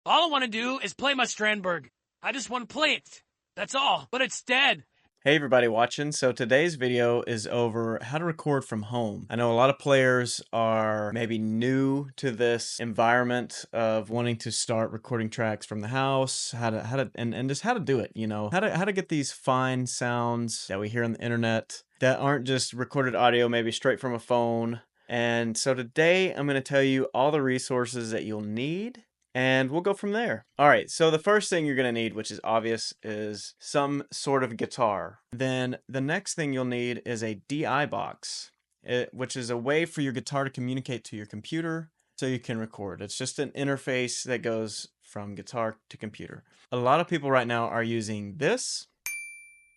All I want to do is play my Strandberg. I just want to play it. That's all. But it's dead. Hey everybody watching. So today's video is over how to record from home. I know a lot of players are maybe new to this environment of wanting to start recording tracks from the house, and just how to do it, you know, how to get these fine sounds that we hear on the internet that aren't just recorded audio, maybe straight from a phone. And so today I'm going to tell you all the resources that you'll need, and we'll go from there. All right, so the first thing you're going to need, which is obvious, is some sort of guitar. Then the next thing you'll need is a DI box, which is a way for your guitar to communicate to your computer so you can record. It's just an interface that goes from guitar to computer. A lot of people right now are using this.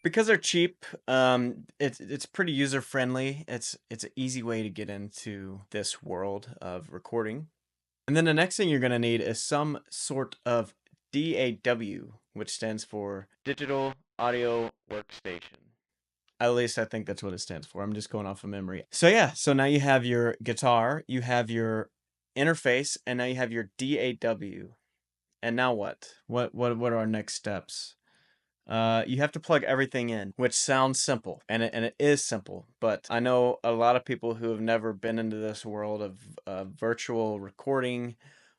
Because they're cheap, it's pretty user-friendly. It's an easy way to get into this world of recording. And then the next thing you're going to need is some sort of DAW, which stands for Digital Audio Workstation. At least I think that's what it stands for. I'm just going off of memory. So yeah, so now you have your guitar, you have your interface, and now you have your DAW. And now what? What are our next steps? You have to plug everything in, which sounds simple, and it is simple, but I know a lot of people who have never been into this world of virtual recording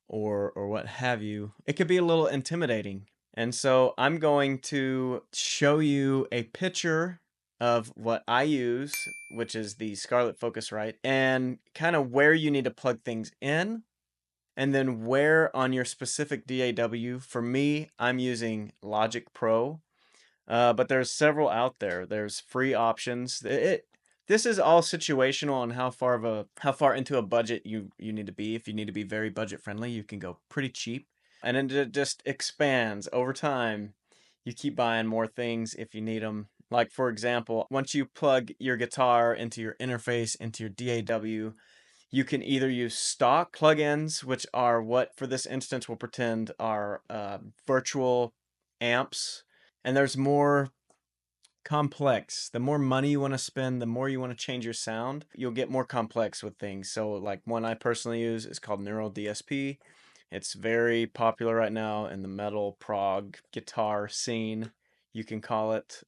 or what have you. It could be a little intimidating. And so I'm going to show you a picture of what I use, which is the Scarlett Focusrite, and kind of where you need to plug things in, and then where on your specific DAW. For me, I'm using Logic Pro. But there's several out there. There's free options. This is all situational on how far into a budget you need to be. If you need to be very budget friendly, you can go pretty cheap, and then it just expands over time. You keep buying more things if you need them. Like for example, once you plug your guitar into your interface into your DAW, you can either use stock plugins, which are what for this instance we'll pretend are virtual amps. And there's more complex. The more money you want to spend, the more you want to change your sound, you'll get more complex with things. So like one I personally use is called Neural DSP. It's very popular right now in the metal prog guitar scene, you can call it.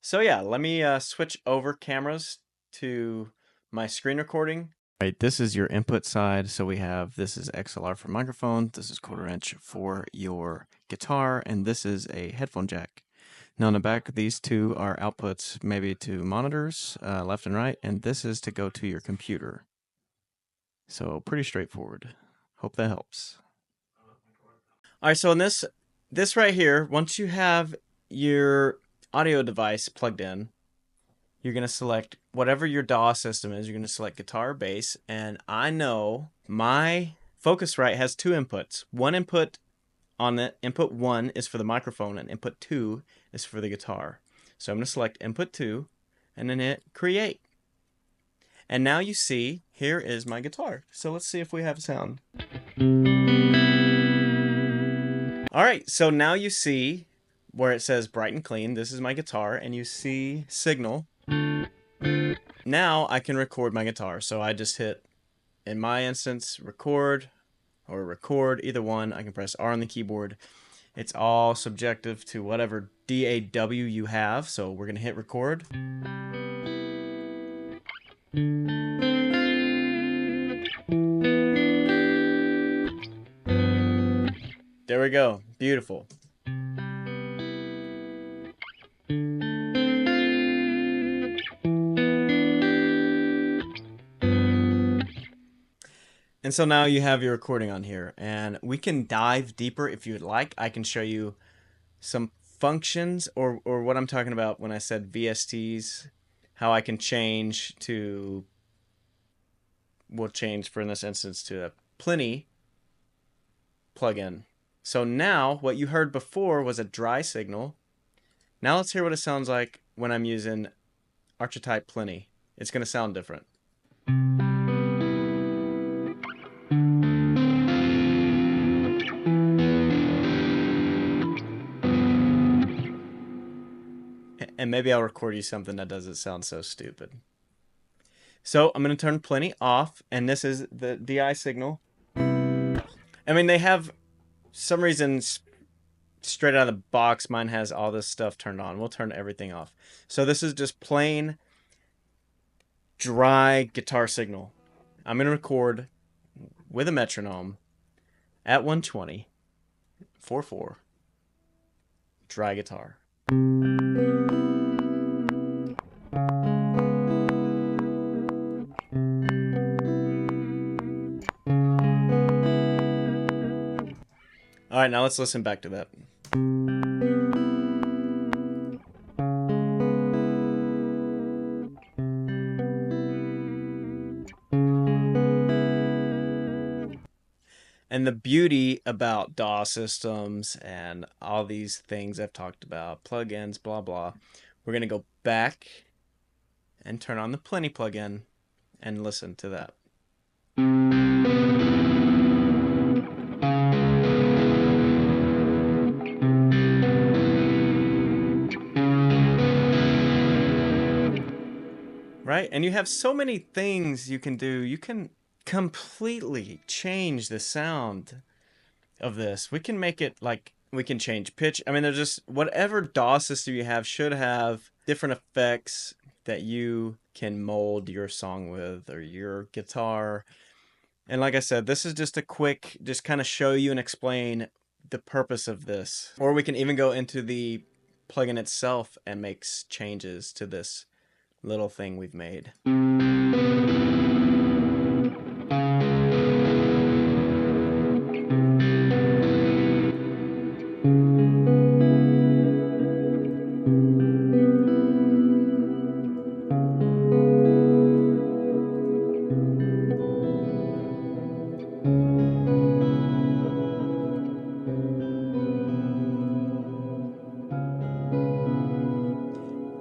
So yeah, let me switch over cameras to my screen recording. Right, this is your input side. So we have, this is XLR for microphone, this is 1/4 inch for your guitar, and this is a headphone jack. Now on the back, these two are outputs maybe to monitors, left and right, and this is to go to your computer. So pretty straightforward. Hope that helps. All right, so in this right here, once you have your audio device plugged in, you're going to select whatever your DAW system is. You're going to select guitar or bass. And I know my Focusrite has two inputs. One input on the input 1 is for the microphone, and input 2 is for the guitar. So I'm going to select input 2 and then hit create. And now you see, here is my guitar. So let's see if we have sound. All right, so now you see where it says bright and clean. This is my guitar, and you see signal. Now I can record my guitar. So I just hit, in my instance, record or record, either one. I can press R on the keyboard. It's all subjective to whatever DAW you have. So we're going to hit record. There we go. Beautiful. And so now you have your recording on here, and we can dive deeper if you would like. I can show you some functions or what I'm talking about when I said VSTs, how I can change to, we'll change for in this instance to a Plini plugin. So now what you heard before was a dry signal. Now let's hear what it sounds like when I'm using Archetype Plini. It's going to sound different. And maybe I'll record you something that doesn't sound so stupid. So I'm going to turn Plini off, and this is the DI signal. I mean, they have some reason, straight out of the box, mine has all this stuff turned on. We'll turn everything off. So this is just plain dry guitar signal. I'm going to record with a metronome at 120, 4/4, dry guitar. All right, now let's listen back to that. And the beauty about DAW systems and all these things I've talked about, plugins, blah, blah, we're going to go back and turn on the Plenty plugin and listen to that. Right? And you have so many things you can do. You can completely change the sound of this. We can make it like, we can change pitch. I mean, there's just, whatever DAW system you have should have different effects that you can mold your song with, or your guitar. And like I said, this is just a quick, just kind of show you and explain the purpose of this. Or we can even go into the plugin itself and make changes to this little thing we've made.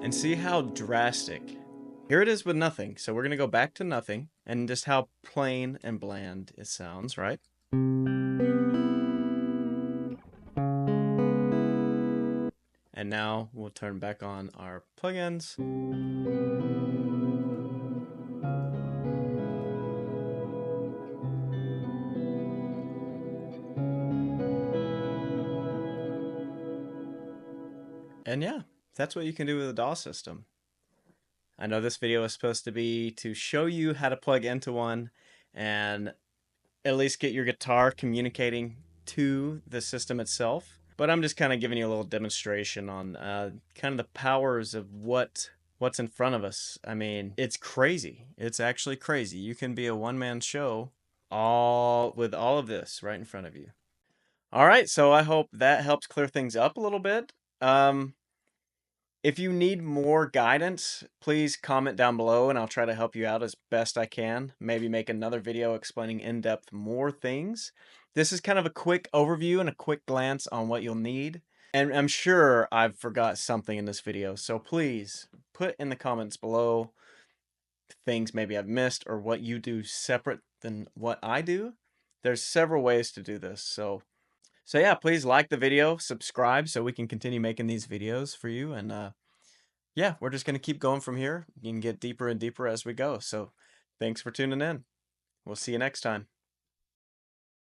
And see how drastic. Here it is with nothing. So we're going to go back to nothing and just how plain and bland it sounds, right? And now we'll turn back on our plugins. And yeah, that's what you can do with a DAW system. I know this video is supposed to be to show you how to plug into one and at least get your guitar communicating to the system itself. But I'm just kind of giving you a little demonstration on kind of the powers of what's in front of us. I mean, it's crazy. It's actually crazy. You can be a one-man show with all of this right in front of you. All right, so I hope that helps clear things up a little bit. If you need more guidance, please comment down below and I'll try to help you out as best I can. Maybe make another video explaining in depth more things. This is kind of a quick overview and a quick glance on what you'll need. And I'm sure I've forgot something in this video, so please put in the comments below things maybe I've missed or what you do separate than what I do. There's several ways to do this, so yeah, please like the video, subscribe so we can continue making these videos for you. And yeah, we're just going to keep going from here. You can get deeper and deeper as we go. So thanks for tuning in. We'll see you next time.